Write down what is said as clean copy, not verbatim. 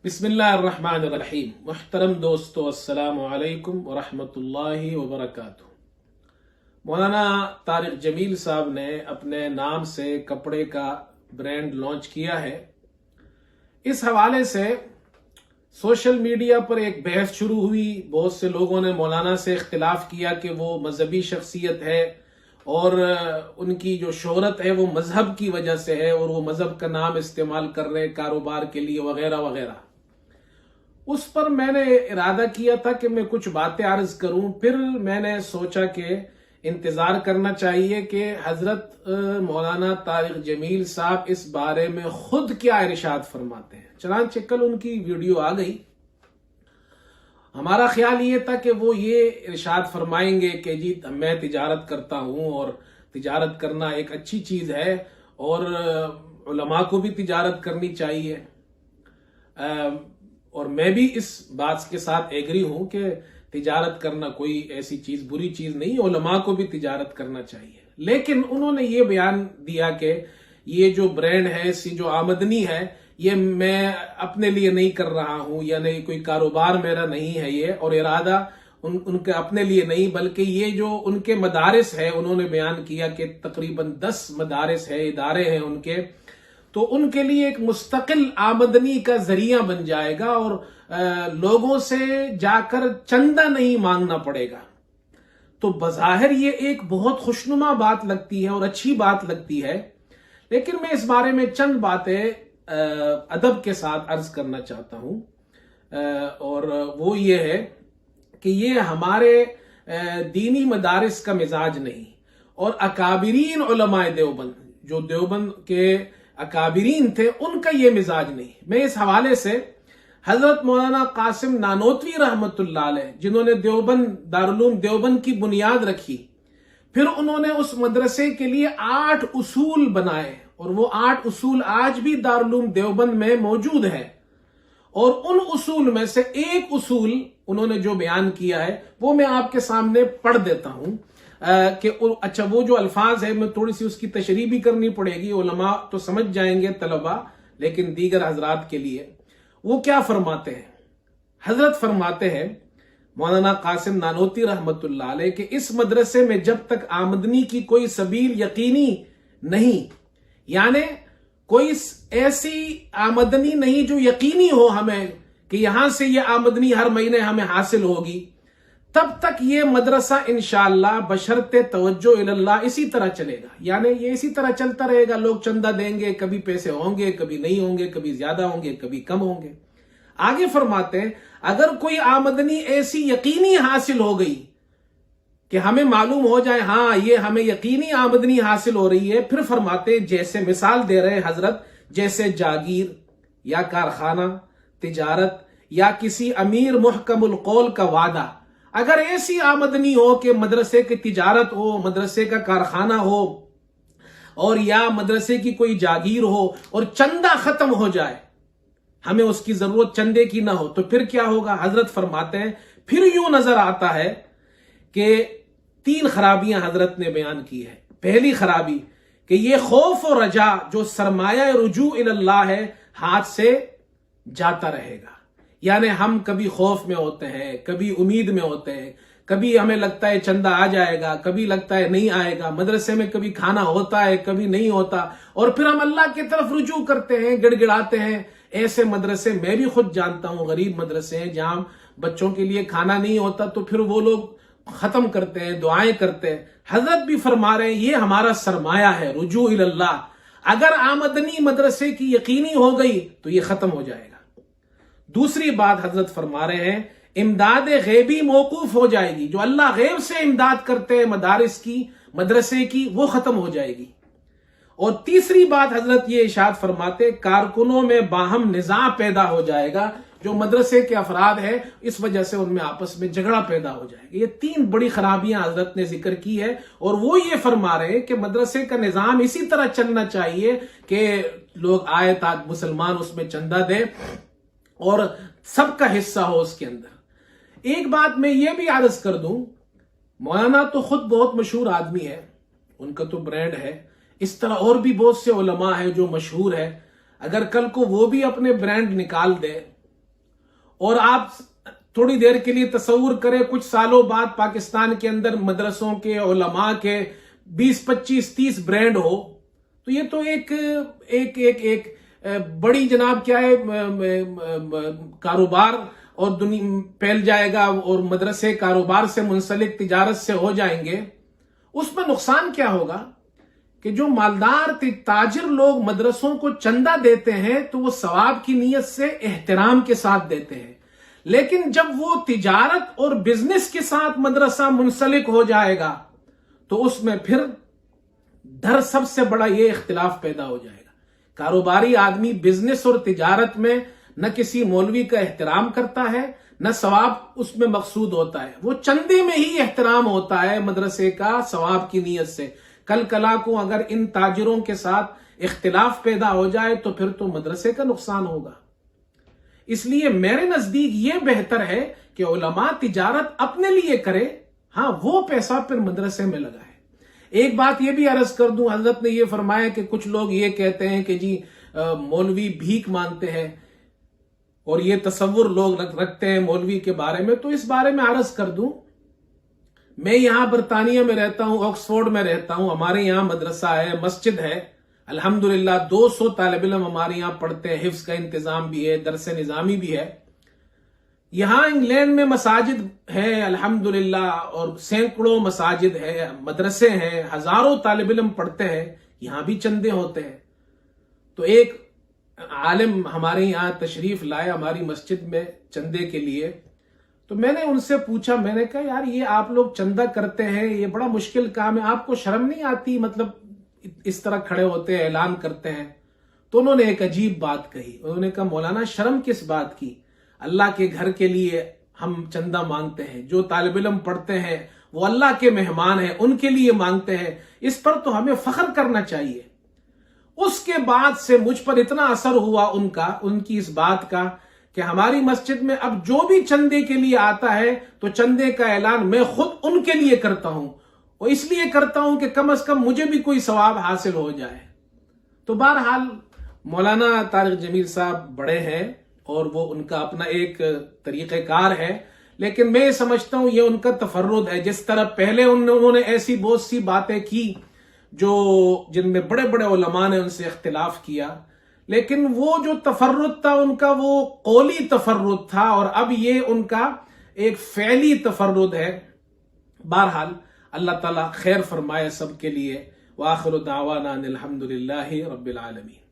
بسم اللہ الرحمن الرحیم۔ محترم دوستو، السلام علیکم ورحمۃ اللہ وبرکاتہ۔ مولانا طارق جمیل صاحب نے اپنے نام سے کپڑے کا برانڈ لانچ کیا ہے۔ اس حوالے سے سوشل میڈیا پر ایک بحث شروع ہوئی۔ بہت سے لوگوں نے مولانا سے اختلاف کیا کہ وہ مذہبی شخصیت ہے اور ان کی جو شہرت ہے وہ مذہب کی وجہ سے ہے اور وہ مذہب کا نام استعمال کر رہے کاروبار کے لیے وغیرہ وغیرہ۔ اس پر میں نے ارادہ کیا تھا کہ میں کچھ باتیں عرض کروں، پھر میں نے سوچا کہ انتظار کرنا چاہیے کہ حضرت مولانا طارق جمیل صاحب اس بارے میں خود کیا ارشاد فرماتے ہیں۔ چنانچہ کل ان کی ویڈیو آ گئی۔ ہمارا خیال یہ تھا کہ وہ یہ ارشاد فرمائیں گے کہ جی میں تجارت کرتا ہوں اور تجارت کرنا ایک اچھی چیز ہے اور علماء کو بھی تجارت کرنی چاہیے، اور میں بھی اس بات کے ساتھ ایگری ہوں کہ تجارت کرنا کوئی ایسی چیز بری چیز نہیں، علماء کو بھی تجارت کرنا چاہیے۔ لیکن انہوں نے یہ بیان دیا کہ یہ جو برانڈ ہے، اس کی جو آمدنی ہے، یہ میں اپنے لیے نہیں کر رہا ہوں، یعنی کوئی کاروبار میرا نہیں ہے یہ، اور ارادہ ان کے اپنے لیے نہیں بلکہ یہ جو ان کے مدارس ہے، انہوں نے بیان کیا کہ تقریباً 10 مدارس ہے، ادارے ہیں ان کے، تو ان کے لیے ایک مستقل آمدنی کا ذریعہ بن جائے گا اور لوگوں سے جا کر چندہ نہیں مانگنا پڑے گا۔ تو بظاہر یہ ایک بہت خوشنما بات لگتی ہے اور اچھی بات لگتی ہے، لیکن میں اس بارے میں چند باتیں ادب کے ساتھ عرض کرنا چاہتا ہوں، اور وہ یہ ہے کہ یہ ہمارے دینی مدارس کا مزاج نہیں، اور اکابرین علماء دیوبند جو دیوبند کے اکابرین تھے ان کا یہ مزاج نہیں۔ میں اس حوالے سے حضرت مولانا قاسم نانوتوی رحمت اللہ علیہ، جنہوں نے دارالعلوم دیوبند کی بنیاد رکھی، پھر انہوں نے اس مدرسے کے لیے 8 اصول بنائے، اور وہ 8 اصول آج بھی دارالعلوم دیوبند میں موجود ہے، اور ان اصول میں سے ایک اصول انہوں نے جو بیان کیا ہے وہ میں آپ کے سامنے پڑھ دیتا ہوں کہ اچھا وہ جو الفاظ ہے میں تھوڑی سی اس کی تشریح بھی کرنی پڑے گی، علماء تو سمجھ جائیں گے طلباء، لیکن دیگر حضرات کے لیے وہ کیا فرماتے ہیں۔ حضرت فرماتے ہیں مولانا قاسم نانوتوی رحمت اللہ علیہ کہ اس مدرسے میں جب تک آمدنی کی کوئی سبیل یقینی نہیں، یعنی کوئی ایسی آمدنی نہیں جو یقینی ہو ہمیں کہ یہاں سے یہ آمدنی ہر مہینے ہمیں حاصل ہوگی، تب تک یہ مدرسہ انشاءاللہ بشرط توجہ اللہ اسی طرح چلے گا، یعنی یہ اسی طرح چلتا رہے گا، لوگ چندہ دیں گے، کبھی پیسے ہوں گے، کبھی نہیں ہوں گے، کبھی زیادہ ہوں گے، کبھی کم ہوں گے۔ آگے فرماتے ہیں اگر کوئی آمدنی ایسی یقینی حاصل ہو گئی کہ ہمیں معلوم ہو جائے ہاں یہ ہمیں یقینی آمدنی حاصل ہو رہی ہے، پھر فرماتے ہیں جیسے مثال دے رہے حضرت، جیسے جاگیر یا کارخانہ، تجارت یا کسی امیر محکم القول کا وعدہ، اگر ایسی آمدنی ہو کہ مدرسے کی تجارت ہو، مدرسے کا کارخانہ ہو، اور یا مدرسے کی کوئی جاگیر ہو اور چندہ ختم ہو جائے، ہمیں اس کی ضرورت چندے کی نہ ہو، تو پھر کیا ہوگا؟ حضرت فرماتے ہیں پھر یوں نظر آتا ہے کہ 3 خرابیاں حضرت نے بیان کی ہے۔ پہلی خرابی کہ یہ خوف و رجا جو سرمایہ رجوع اللہ ہے ہاتھ سے جاتا رہے گا، یعنی ہم کبھی خوف میں ہوتے ہیں، کبھی امید میں ہوتے ہیں، کبھی ہمیں لگتا ہے چندہ آ جائے گا، کبھی لگتا ہے نہیں آئے گا، مدرسے میں کبھی کھانا ہوتا ہے کبھی نہیں ہوتا، اور پھر ہم اللہ کی طرف رجوع کرتے ہیں، گڑ گڑاتے ہیں۔ ایسے مدرسے میں بھی خود جانتا ہوں، غریب مدرسے ہیں جہاں بچوں کے لیے کھانا نہیں ہوتا تو پھر وہ لوگ ختم کرتے ہیں، دعائیں کرتے ہیں۔ حضرت بھی فرما رہے ہیں یہ ہمارا سرمایہ ہے، رجوع اللہ۔ اگر آمدنی مدرسے کی یقینی ہو گئی تو یہ ختم ہو جائے گا۔ دوسری بات حضرت فرما رہے ہیں امداد غیبی موقوف ہو جائے گی، جو اللہ غیب سے امداد کرتے ہیں مدارس کی، مدرسے کی، وہ ختم ہو جائے گی۔ اور تیسری بات حضرت یہ ارشاد فرماتے کارکنوں میں باہم نزاع پیدا ہو جائے گا، جو مدرسے کے افراد ہیں اس وجہ سے ان میں آپس میں جھگڑا پیدا ہو جائے گا۔ یہ 3 بڑی خرابیاں حضرت نے ذکر کی ہے، اور وہ یہ فرما رہے ہیں کہ مدرسے کا نظام اسی طرح چلنا چاہیے کہ لوگ آئے تاکہ مسلمان اس میں چندہ دے اور سب کا حصہ ہو اس کے اندر۔ ایک بات میں یہ بھی عرض کر دوں، مولانا تو خود بہت مشہور آدمی ہے، ان کا تو برانڈ ہے، اس طرح اور بھی بہت سے علماء ہیں جو مشہور ہے، اگر کل کو وہ بھی اپنے برانڈ نکال دے اور آپ تھوڑی دیر کے لیے تصور کریں کچھ سالوں بعد پاکستان کے اندر مدرسوں کے علماء کے 20 25 30 برانڈ ہو تو یہ تو ایک بڑی جناب کیا ہے کاروبار اور دنیا پھیل جائے گا، اور مدرسے کاروبار سے منسلک تجارت سے ہو جائیں گے۔ اس میں نقصان کیا ہوگا کہ جو مالدار تاجر لوگ مدرسوں کو چندہ دیتے ہیں تو وہ ثواب کی نیت سے احترام کے ساتھ دیتے ہیں، لیکن جب وہ تجارت اور بزنس کے ساتھ مدرسہ منسلک ہو جائے گا تو اس میں پھر ڈر سب سے بڑا یہ اختلاف پیدا ہو جائے گا۔ کاروباری آدمی بزنس اور تجارت میں نہ کسی مولوی کا احترام کرتا ہے نہ ثواب اس میں مقصود ہوتا ہے، وہ چندے میں ہی احترام ہوتا ہے مدرسے کا ثواب کی نیت سے۔ کل کلا کو اگر ان تاجروں کے ساتھ اختلاف پیدا ہو جائے تو پھر تو مدرسے کا نقصان ہوگا۔ اس لیے میرے نزدیک یہ بہتر ہے کہ علماء تجارت اپنے لیے کرے، ہاں وہ پیسہ پھر مدرسے میں لگائے۔ ایک بات یہ بھی عرض کر دوں، حضرت نے یہ فرمایا کہ کچھ لوگ یہ کہتے ہیں کہ جی مولوی بھیک مانگتے ہیں، اور یہ تصور لوگ رکھتے ہیں مولوی کے بارے میں۔ تو اس بارے میں عرض کر دوں، میں یہاں برطانیہ میں رہتا ہوں، آکسفورڈ میں رہتا ہوں، ہمارے یہاں مدرسہ ہے، مسجد ہے، الحمدللہ 200 طالب علم ہمارے یہاں پڑھتے ہیں، حفظ کا انتظام بھی ہے، درس نظامی بھی ہے۔ یہاں انگلینڈ میں مساجد ہے الحمدللہ، اور سینکڑوں مساجد ہے، مدرسے ہیں، ہزاروں طالب علم پڑھتے ہیں، یہاں بھی چندے ہوتے ہیں۔ تو ایک عالم ہمارے یہاں تشریف لائے ہماری مسجد میں چندے کے لیے، تو میں نے ان سے پوچھا، میں نے کہا یار یہ آپ لوگ چندہ کرتے ہیں، یہ بڑا مشکل کام ہے، آپ کو شرم نہیں آتی؟ مطلب اس طرح کھڑے ہوتے ہیں، اعلان کرتے ہیں۔ تو انہوں نے ایک عجیب بات کہی، انہوں نے کہا مولانا شرم کس بات کی؟ اللہ کے گھر کے لیے ہم چندہ مانگتے ہیں، جو طالب علم پڑھتے ہیں وہ اللہ کے مہمان ہیں، ان کے لیے مانگتے ہیں، اس پر تو ہمیں فخر کرنا چاہیے۔ اس کے بعد سے مجھ پر اتنا اثر ہوا ان کی اس بات کا کہ ہماری مسجد میں اب جو بھی چندے کے لیے آتا ہے تو چندے کا اعلان میں خود ان کے لیے کرتا ہوں، اور اس لیے کرتا ہوں کہ کم از کم مجھے بھی کوئی ثواب حاصل ہو جائے۔ تو بہرحال مولانا طارق جمیل صاحب بڑے ہیں اور وہ ان کا اپنا ایک طریقہ کار ہے، لیکن میں سمجھتا ہوں یہ ان کا تفرد ہے۔ جس طرح پہلے انہوں نے ایسی بہت سی باتیں کی جن میں بڑے بڑے علماء نے ان سے اختلاف کیا، لیکن وہ جو تفرد تھا ان کا وہ قولی تفرد تھا، اور اب یہ ان کا ایک فعلی تفرد ہے۔ بہرحال اللہ تعالیٰ خیر فرمائے سب کے لیے۔ وآخر دعوانا ان الحمدللہ رب العالمین۔